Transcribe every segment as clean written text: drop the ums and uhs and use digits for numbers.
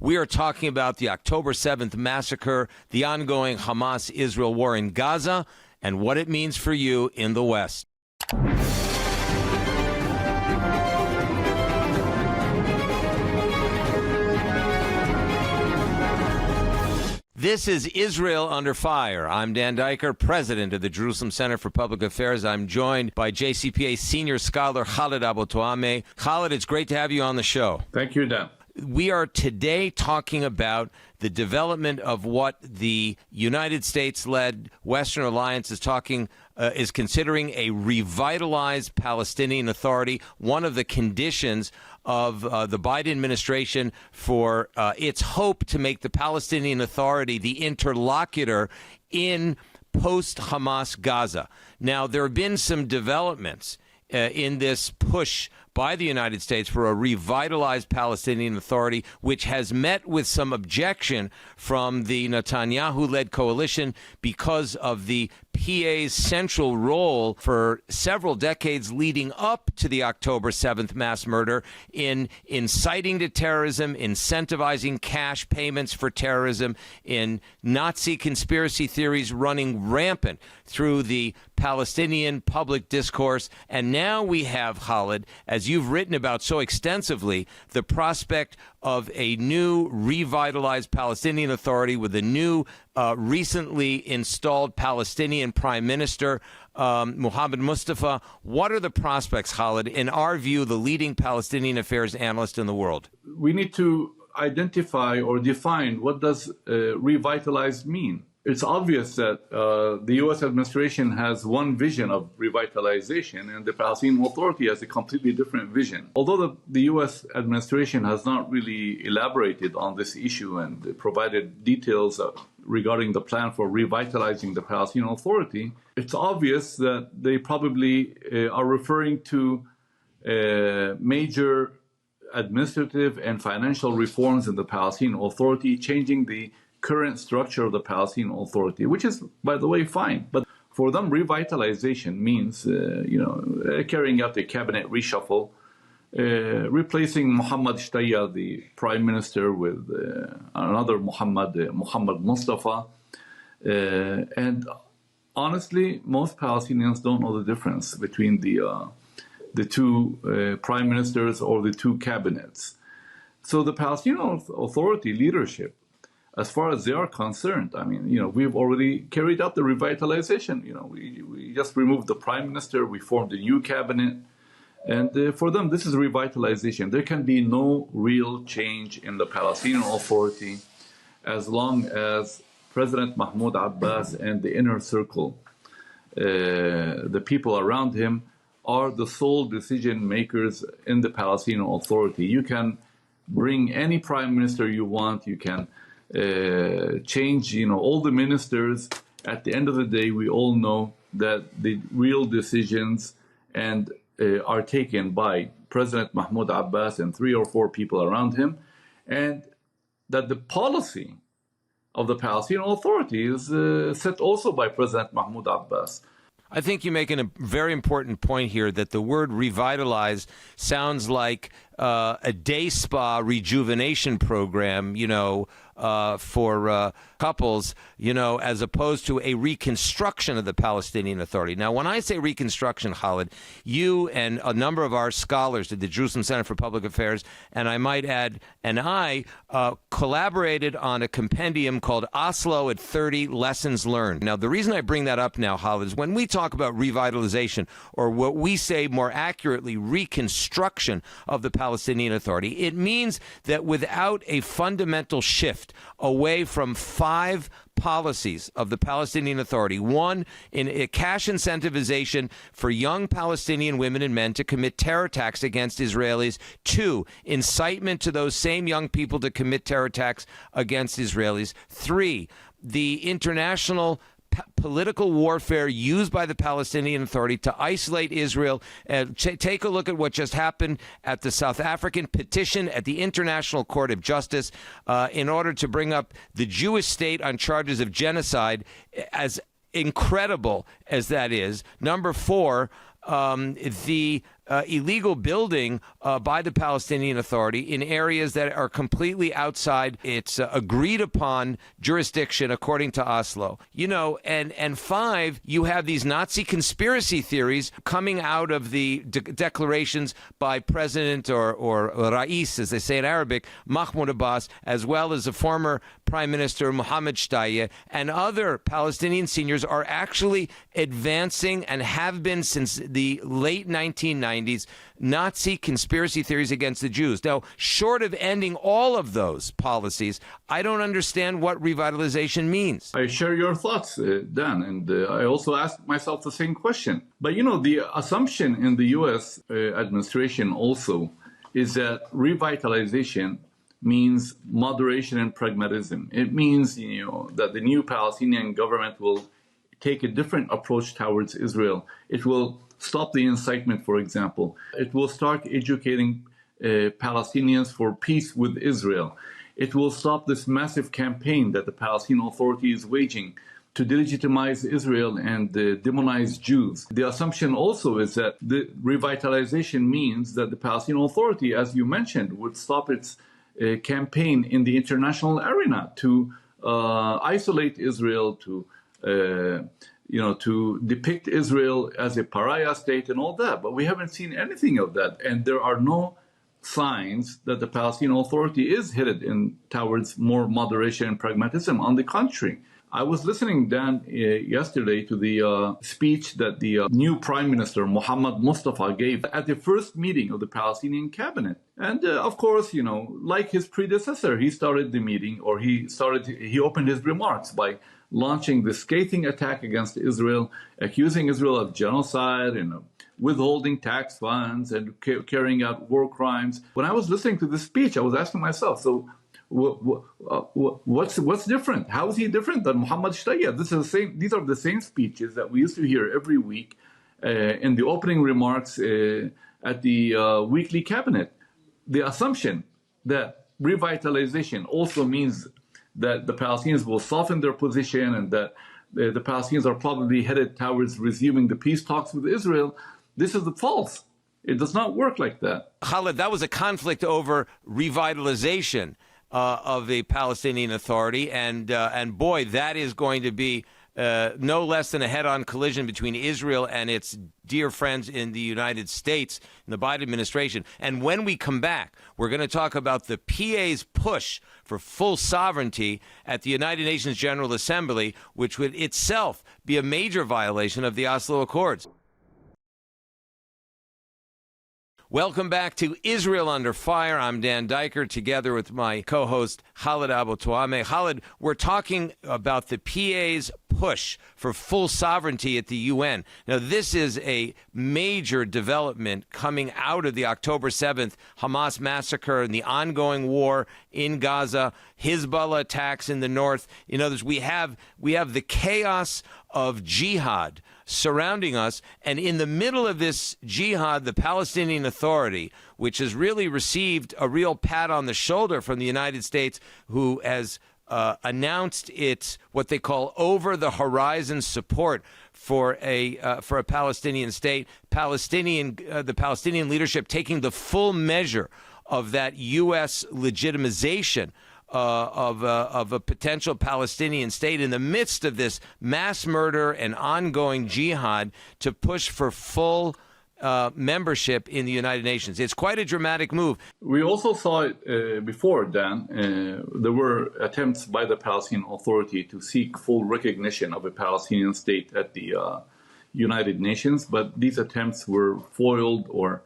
We are talking about the October 7th massacre, the ongoing Hamas-Israel war in Gaza, and what it means for you in the West. This is Israel Under Fire. I'm Dan Diker, president of the Jerusalem Center for Public Affairs. I'm joined by JCPA senior scholar Khaled Abu Tuameh. Khaled, it's great to have you on the show. Thank you, Dan. We are today talking about the development of what the United States-led Western Alliance is considering a revitalized Palestinian Authority. One of the conditions of the Biden administration for its hope to make the Palestinian Authority the interlocutor in post-Hamas Gaza. Now, there have been some developments in this push by the United States for a revitalized Palestinian Authority, which has met with some objection from the Netanyahu-led coalition because of the PA's central role for several decades leading up to the October 7th mass murder in inciting to terrorism, incentivizing cash payments for terrorism, in Nazi conspiracy theories running rampant through the Palestinian public discourse. And now we have, Khaled, as you've written about so extensively, the prospect of a new revitalized Palestinian Authority with a new recently installed Palestinian Prime Minister, Mohammed Mustafa. What are the prospects, Khaled, in our view, the leading Palestinian affairs analyst in the world? We need to identify or define what does revitalized mean. It's obvious that the U.S. administration has one vision of revitalization, and the Palestinian Authority has a completely different vision. Although the U.S. administration has not really elaborated on this issue and provided details regarding the plan for revitalizing the Palestinian Authority, it's obvious that they probably are referring to major administrative and financial reforms in the Palestinian Authority, changing the current structure of the Palestinian Authority, which is, by the way, fine. But for them, revitalization means, carrying out a cabinet reshuffle, replacing Mohammed Shtaya, the prime minister, with another Mohammed Mustafa. And honestly, most Palestinians don't know the difference between the two prime ministers or the two cabinets. So the Palestinian Authority leadership, as far as they are concerned, I mean, we've already carried out the revitalization. We just removed the prime minister, we formed a new cabinet, and for them, this is revitalization. There can be no real change in the Palestinian Authority as long as President Mahmoud Abbas and the inner circle, the people around him, are the sole decision makers in the Palestinian Authority. You can bring any prime minister you want, you can change, all the ministers. At the end of the day, we all know that the real decisions are taken by President Mahmoud Abbas and 3 or 4 people around him, and that the policy of the Palestinian Authority is set also by President Mahmoud Abbas. I think you're making a very important point here that the word revitalize sounds like a day spa rejuvenation program, for couples, as opposed to a reconstruction of the Palestinian Authority. Now, when I say reconstruction, Khaled, you and a number of our scholars at the Jerusalem Center for Public Affairs, and I might add, and I collaborated on a compendium called Oslo at 30 Lessons Learned. Now, the reason I bring that up now, Khaled, is when we talk about revitalization, or what we say more accurately, reconstruction of the Palestinian Authority, it means that without a fundamental shift away from 5 policies of the Palestinian Authority. 1, in a cash incentivization for young Palestinian women and men to commit terror attacks against Israelis. 2, incitement to those same young people to commit terror attacks against Israelis. 3, the international political warfare used by the Palestinian Authority to isolate Israel. Take a look at what just happened at the South African petition at the International Court of Justice in order to bring up the Jewish state on charges of genocide. As incredible as that is. Number 4, the illegal building by the Palestinian Authority in areas that are completely outside its agreed upon jurisdiction according to Oslo. And five, you have these Nazi conspiracy theories coming out of the declarations by President or Rais, as they say in Arabic, Mahmoud Abbas, as well as the former Prime Minister Mohammed Shtayyeh, and other Palestinian seniors are actually advancing and have been since the late 1990s Nazi conspiracy theories against the Jews. Now, short of ending all of those policies, I don't understand what revitalization means. I share your thoughts, Dan, and I also asked myself the same question. But, the assumption in the U.S. Administration also is that revitalization means moderation and pragmatism. It means, that the new Palestinian government will take a different approach towards Israel. It will stop the incitement, for example. It will start educating Palestinians for peace with Israel. It will stop this massive campaign that the Palestinian Authority is waging to delegitimize Israel and demonize Jews. The assumption also is that the revitalization means that the Palestinian Authority, as you mentioned, would stop its campaign in the international arena to isolate Israel, to depict Israel as a pariah state and all that. But we haven't seen anything of that. And there are no signs that the Palestinian Authority is headed towards more moderation and pragmatism. On the contrary, I was listening, Dan, yesterday to the speech that the new Prime Minister, Mohammed Mustafa, gave at the first meeting of the Palestinian cabinet. And of course, like his predecessor, he started the meeting, or he opened his remarks by launching the scathing attack against Israel, accusing Israel of genocide and withholding tax funds and carrying out war crimes. When I was listening to this speech, I was asking myself, so what's different? How is he different than Mohammed Shtayyeh? These are the same speeches that we used to hear every week in the opening remarks at the weekly cabinet. The assumption that revitalization also means that the Palestinians will soften their position and that the Palestinians are probably headed towards resuming the peace talks with Israel, this is false. It does not work like that. Khalid, that was a conflict over revitalization of the Palestinian Authority, and boy, that is going to be no less than a head-on collision between Israel and its dear friends in the United States, in the Biden administration. And when we come back, we're going to talk about the PA's push for full sovereignty at the United Nations General Assembly, which would itself be a major violation of the Oslo Accords. Welcome back to Israel Under Fire. I'm Dan Diker, together with my co-host Khalid Abu Tuame. Khalid, we're talking about the PA's push for full sovereignty at the UN. Now, this is a major development coming out of the October 7th Hamas massacre and the ongoing war in Gaza, Hezbollah attacks in the north. In other words, we have the chaos of jihad surrounding us, and in the middle of this jihad, the Palestinian Authority, which has really received a real pat on the shoulder from the United States, who has announced its what they call over-the-horizon support for a Palestinian state. The Palestinian leadership taking the full measure of that U.S. legitimization of a potential Palestinian state in the midst of this mass murder and ongoing jihad to push for full membership in the United Nations. It's quite a dramatic move. We also saw it before, Dan. There were attempts by the Palestinian Authority to seek full recognition of a Palestinian state at the United Nations, but these attempts were foiled or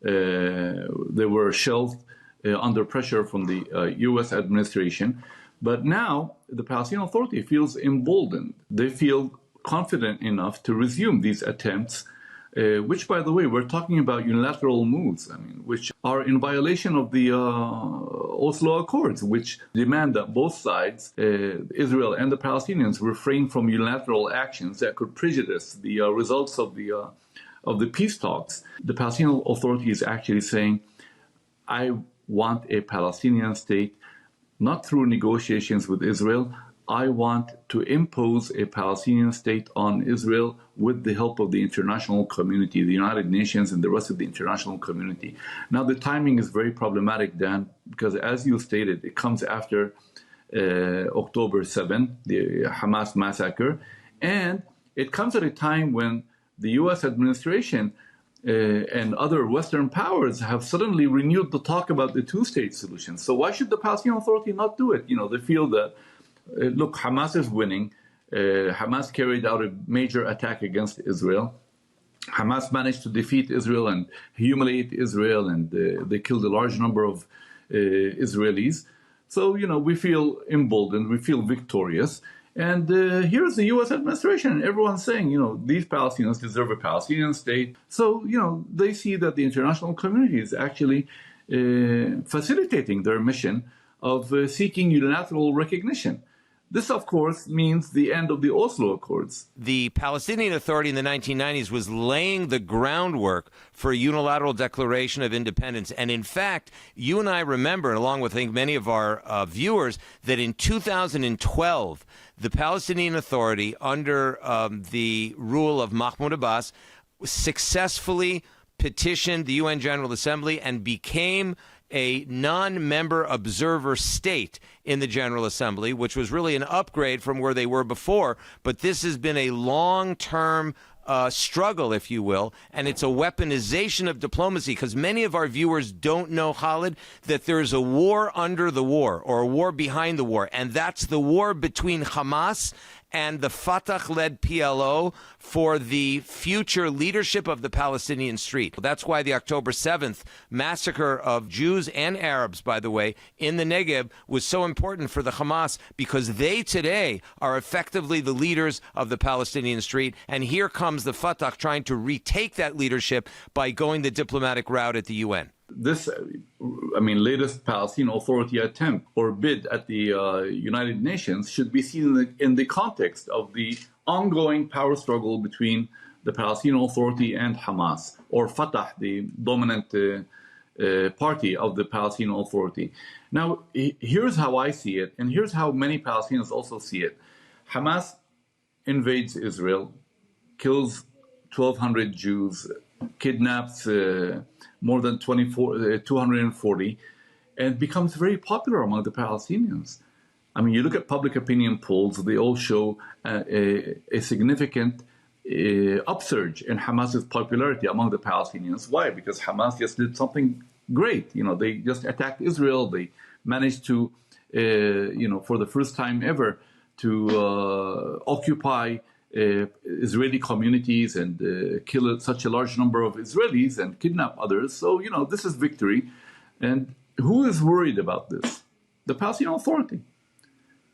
they were shelved under pressure from the U.S. administration. But now the Palestinian Authority feels emboldened. They feel confident enough to resume these attempts, which, by the way, we're talking about unilateral moves, which are in violation of the Oslo Accords, which demand that both sides, Israel and the Palestinians, refrain from unilateral actions that could prejudice the results of the peace talks. The Palestinian Authority is actually saying, I want a Palestinian state, not through negotiations with Israel. I want to impose a Palestinian state on Israel with the help of the international community, the United Nations and the rest of the international community. Now, the timing is very problematic, Dan, because as you stated, it comes after October 7, the Hamas massacre, and it comes at a time when the U.S. administration and other Western powers have suddenly renewed the talk about the two-state solution. So why should the Palestinian Authority not do it? They feel that, look, Hamas is winning. Hamas carried out a major attack against Israel. Hamas managed to defeat Israel and humiliate Israel, and they killed a large number of Israelis. So, we feel emboldened, we feel victorious. And here's the U.S. administration, and everyone's saying, these Palestinians deserve a Palestinian state. So, they see that the international community is actually facilitating their mission of seeking unilateral recognition. This, of course, means the end of the Oslo Accords. The Palestinian Authority in the 1990s was laying the groundwork for a unilateral declaration of independence. And in fact, you and I remember, and along with, I think, many of our viewers, that in 2012, the Palestinian Authority, under the rule of Mahmoud Abbas, successfully petitioned the UN General Assembly and became a non-member observer state in the General Assembly, which was really an upgrade from where they were before. But this has been a long-term struggle, if you will, and it's a weaponization of diplomacy, because many of our viewers don't know, Khalid, that there's a war under the war, or a war behind the war, and that's the war between Hamas and the Fatah-led PLO for the future leadership of the Palestinian street. That's why the October 7th massacre of Jews and Arabs, by the way, in the Negev was so important for the Hamas, because they today are effectively the leaders of the Palestinian street. And here comes the Fatah trying to retake that leadership by going the diplomatic route at the UN. This, latest Palestinian Authority attempt or bid at the United Nations should be seen in the context of the ongoing power struggle between the Palestinian Authority and Hamas, or Fatah, the dominant party of the Palestinian Authority. Now, here's how I see it, and here's how many Palestinians also see it. Hamas invades Israel, kills 1,200 Jews, kidnaps more than 240, and becomes very popular among the Palestinians. You look at public opinion polls, they all show a significant upsurge in Hamas's popularity among the Palestinians. Why? Because Hamas just did something great. They just attacked Israel. They managed to, for the first time ever, to occupy Israeli communities and kill such a large number of Israelis and kidnap others. So, this is victory. And who is worried about this? The Palestinian Authority.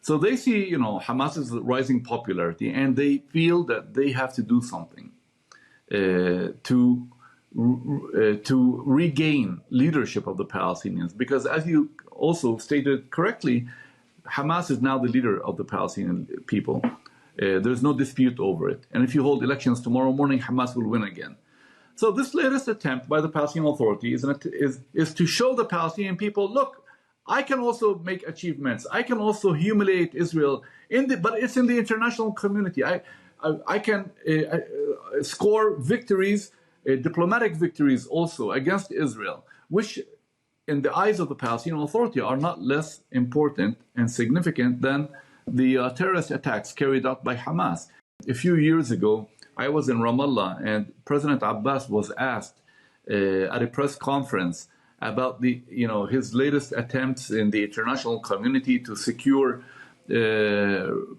So they see, Hamas's rising popularity, and they feel that they have to do something to regain leadership of the Palestinians. Because as you also stated correctly, Hamas is now the leader of the Palestinian people. There's no dispute over it. And if you hold elections tomorrow morning, Hamas will win again. So this latest attempt by the Palestinian Authority is to show the Palestinian people, look, I can also make achievements. I can also humiliate Israel, but it's in the international community. I can score victories, diplomatic victories also against Israel, which in the eyes of the Palestinian Authority are not less important and significant than the terrorist attacks carried out by Hamas. A few years ago, I was in Ramallah, and President Abbas was asked at a press conference about his latest attempts in the international community to secure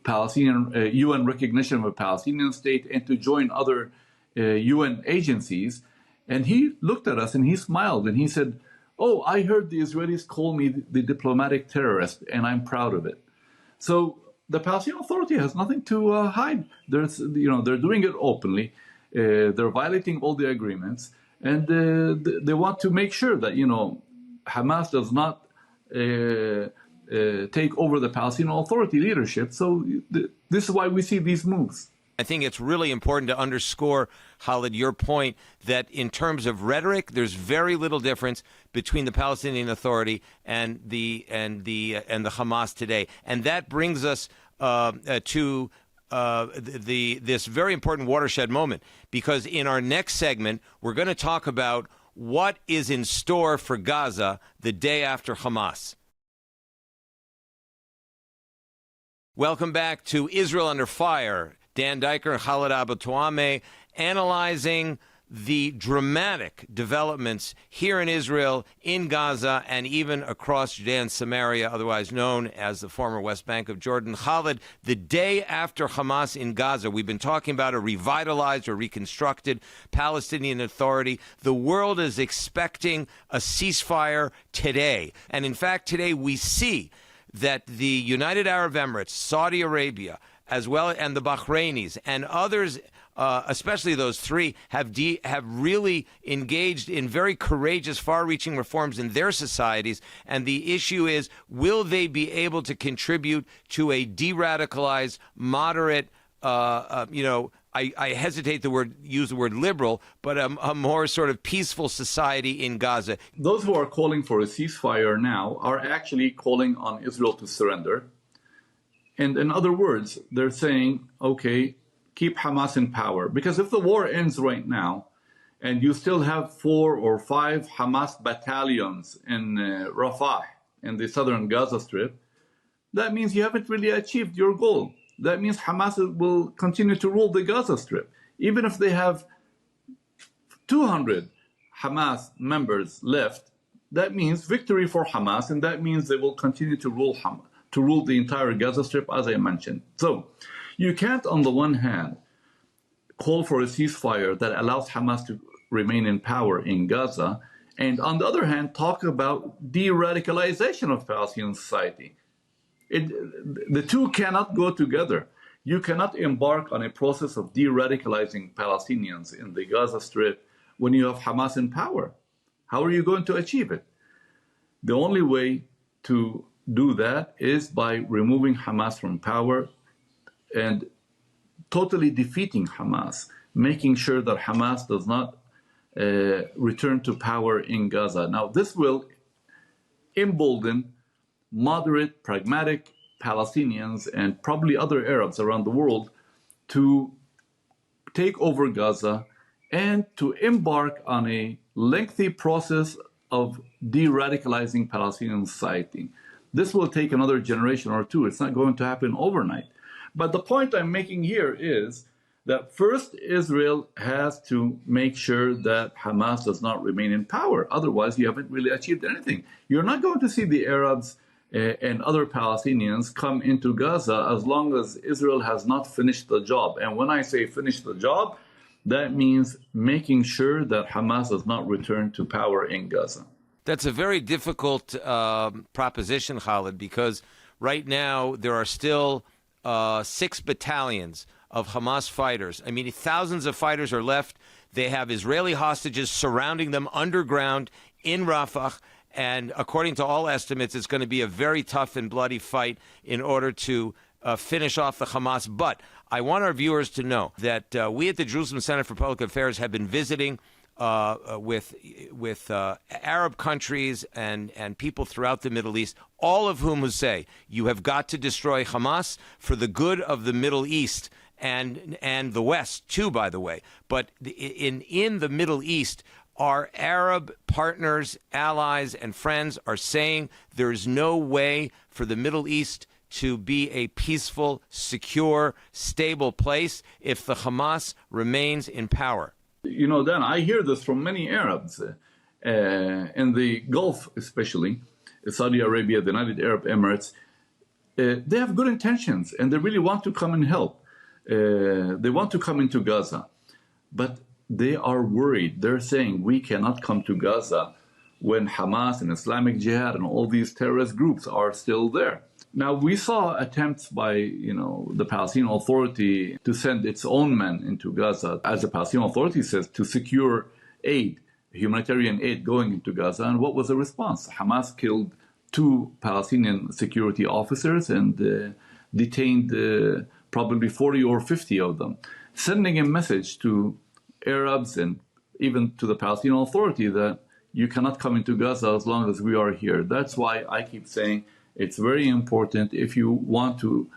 Palestinian UN recognition of a Palestinian state and to join other UN agencies. And he looked at us and he smiled and he said, "Oh, I heard the Israelis call me the diplomatic terrorist, and I'm proud of it." So the Palestinian Authority has nothing to hide. They're doing it openly. They're violating all the agreements, and they want to make sure that Hamas does not take over the Palestinian Authority leadership. So this is why we see these moves. I think it's really important to underscore, Khalid, your point that in terms of rhetoric, there's very little difference between the Palestinian Authority and the Hamas today, and that brings us this very important watershed moment, because in our next segment, we're going to talk about what is in store for Gaza the day after Hamas. Welcome back to Israel Under Fire. Dan Diker and Khaled Abou-Toameh analyzing the dramatic developments here in Israel, in Gaza, and even across Judea and Samaria, otherwise known as the former West Bank of Jordan. Khaled, the day after Hamas in Gaza, we've been talking about a revitalized or reconstructed Palestinian Authority. The world is expecting a ceasefire today. And in fact, today we see that the United Arab Emirates, Saudi Arabia, as well, and the Bahrainis and others, especially those three, have really engaged in very courageous, far-reaching reforms in their societies. And the issue is, will they be able to contribute to a de-radicalized, moderate, I hesitate to use the word liberal, but a more sort of peaceful society in Gaza? Those who are calling for a ceasefire now are actually calling on Israel to surrender. And in other words, they're saying, okay, keep Hamas in power. Because if the war ends right now, and you still have 4 or 5 Hamas battalions in Rafah, in the southern Gaza Strip, that means you haven't really achieved your goal. That means Hamas will continue to rule the Gaza Strip. Even if they have 200 Hamas members left, that means victory for Hamas, and that means they will continue to rule the entire Gaza Strip, as I mentioned. So you can't, on the one hand, call for a ceasefire that allows Hamas to remain in power in Gaza, and on the other hand, talk about de-radicalization of Palestinian society. The two cannot go together. You cannot embark on a process of de-radicalizing Palestinians in the Gaza Strip when you have Hamas in power. How are you going to achieve it? The only way to do that is by removing Hamas from power and totally defeating Hamas, making sure that Hamas does not return to power in Gaza. Now, this will embolden moderate, pragmatic Palestinians and probably other Arabs around the world to take over Gaza and to embark on a lengthy process of de-radicalizing Palestinian society. This will take another generation or two. It's not going to happen overnight. But the point I'm making here is that first, Israel has to make sure that Hamas does not remain in power. Otherwise, you haven't really achieved anything. You're not going to see the Arabs and other Palestinians come into Gaza as long as Israel has not finished the job. And when I say finish the job, that means making sure that Hamas does not return to power in Gaza. That's a very difficult proposition, Khaled, because right now there are still 6 battalions of Hamas fighters. I mean, thousands of fighters are left. They have Israeli hostages surrounding them underground in Rafah. And according to all estimates, it's going to be a very tough and bloody fight in order to finish off the Hamas. But I want our viewers to know that we at the Jerusalem Center for Public Affairs have been visiting with Arab countries and people throughout the Middle East, all of whom will say, you have got to destroy Hamas for the good of the Middle East and the West, too, by the way. But in the Middle East, our Arab partners, allies, and friends are saying there is no way for the Middle East to be a peaceful, secure, stable place if the Hamas remains in power. You know, Dan, I hear this from many Arabs in the Gulf, especially Saudi Arabia, the United Arab Emirates. They have good intentions and they really want to come and help. They want to come into Gaza, but they are worried. They're saying we cannot come to Gaza when Hamas and Islamic Jihad and all these terrorist groups are still there. Now, we saw attempts by, the Palestinian Authority to send its own men into Gaza, as the Palestinian Authority says, to secure aid, humanitarian aid going into Gaza. And what was the response? Hamas killed 2 Palestinian security officers and detained probably 40 or 50 of them, sending a message to Arabs and even to the Palestinian Authority that you cannot come into Gaza as long as we are here. That's why I keep saying it's very important, if you want to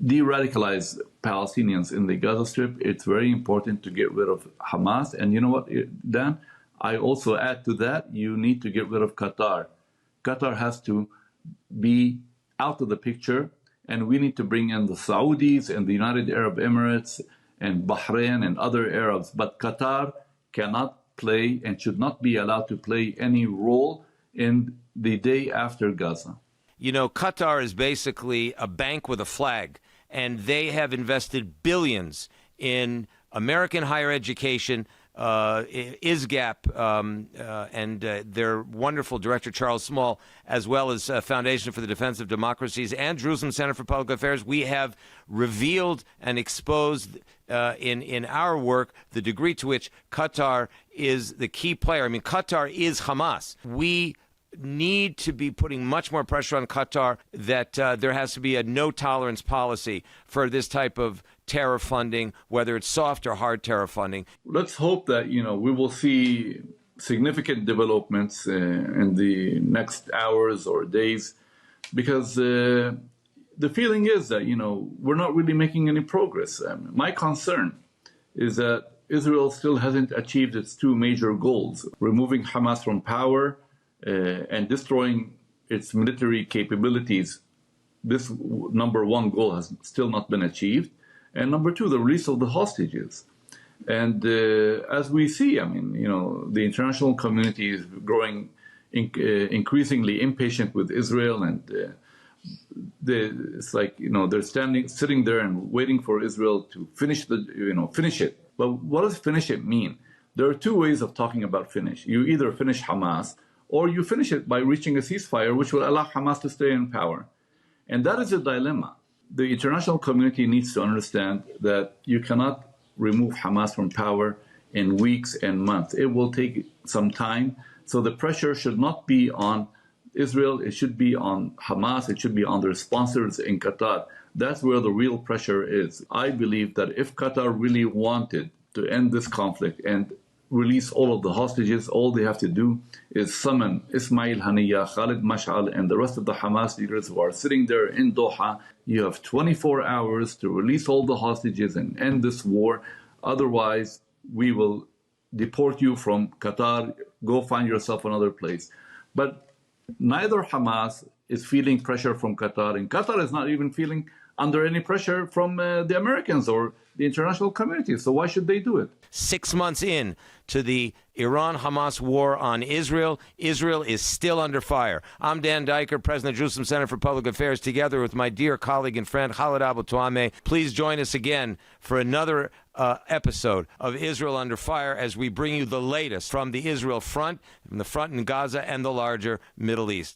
de-radicalize Palestinians in the Gaza Strip, it's very important to get rid of Hamas. And you know what, Dan? I also add to that, you need to get rid of Qatar. Qatar has to be out of the picture, and we need to bring in the Saudis and the United Arab Emirates and Bahrain and other Arabs. But Qatar cannot play and should not be allowed to play any role in the day after Gaza. You know, Qatar is basically a bank with a flag, and they have invested billions in American higher education, ISGAP, and their wonderful director, Charles Small, as well as Foundation for the Defense of Democracies and Jerusalem Center for Public Affairs. We have revealed and exposed in our work the degree to which Qatar is the key player. I mean, Qatar is Hamas. We need to be putting much more pressure on Qatar that there has to be a no-tolerance policy for this type of terror funding, whether it's soft or hard terror funding. Let's hope that, we will see significant developments in the next hours or days, because the feeling is that, we're not really making any progress. My concern is that Israel still hasn't achieved its two major goals, removing Hamas from power and destroying its military capabilities. This number one goal has still not been achieved. And number two, the release of the hostages. And as we see, the international community is growing increasingly impatient with Israel, and it's like, they're sitting there and waiting for Israel to finish it. But what does finish it mean? There are two ways of talking about finish. You either finish Hamas, or you finish it by reaching a ceasefire, which will allow Hamas to stay in power. And that is a dilemma. The international community needs to understand that you cannot remove Hamas from power in weeks and months. It will take some time. So the pressure should not be on Israel. It should be on Hamas. It should be on their sponsors in Qatar. That's where the real pressure is. I believe that if Qatar really wanted to end this conflict and release all of the hostages, all they have to do is summon Ismail Haniyeh, Khalid Mash'al, and the rest of the Hamas leaders who are sitting there in Doha. You have 24 hours to release all the hostages and end this war. Otherwise, we will deport you from Qatar. Go find yourself another place. But neither Hamas is feeling pressure from Qatar, and Qatar is not even feeling under any pressure from the Americans or the international community. So why should they do it? 6 months in to the Iran-Hamas war on Israel, Israel is still under fire. I'm Dan Diker, president of Jerusalem Center for Public Affairs, together with my dear colleague and friend Khalid Abu Tuameh. Please join us again for another episode of Israel Under Fire as we bring you the latest from the Israel front, from the front in Gaza and the larger Middle East.